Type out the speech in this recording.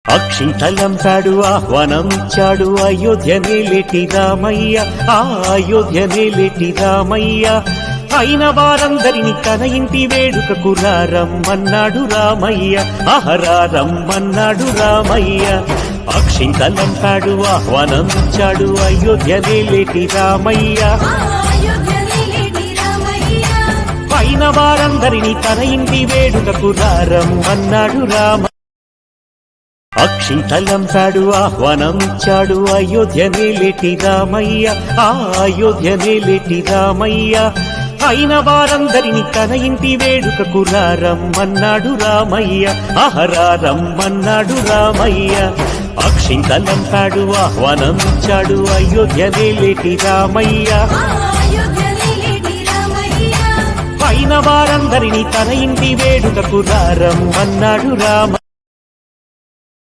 అక్షింతలంపాడు ఆహ్వానమిచ్చాడు అయోధ్య నేలేటి రామయ్య, ఆ అయోధ్య నేలేటి రామయ్య. అయిన వారందరిని తన ఇంటి వేడుకకు రమ్మన్నాడు రామయ్య, రమ్మన్నాడు రామయ్య. అక్షింతలంపాడు ఆహ్వానమిచ్చాడు అయోధ్య నేలేటి రామయ్య, అయిన వారందరిని తన ఇంటి వేడుకకు రమ్మన్నాడు రామయ్య. అక్షింతలంపాడు ఆహ్వానమిచ్చాడు అయోధ్య నేలేటి రామయ్య, ఆ అయోధ్య నేలేటి రామయ్య. అయిన వారందరిని తన ఇంటి వేడుకకు రమ్మన్నాడు రామయ్య, రమ్మన్నాడు రామయ్య. అక్షింతలంపాడు ఆహ్వానమిచ్చాడు అయోధ్య నేలేటి రామయ్య, అయిన వారందరిని తన ఇంటి వేడుకకు రమ్మన్నాడు రామయ్య.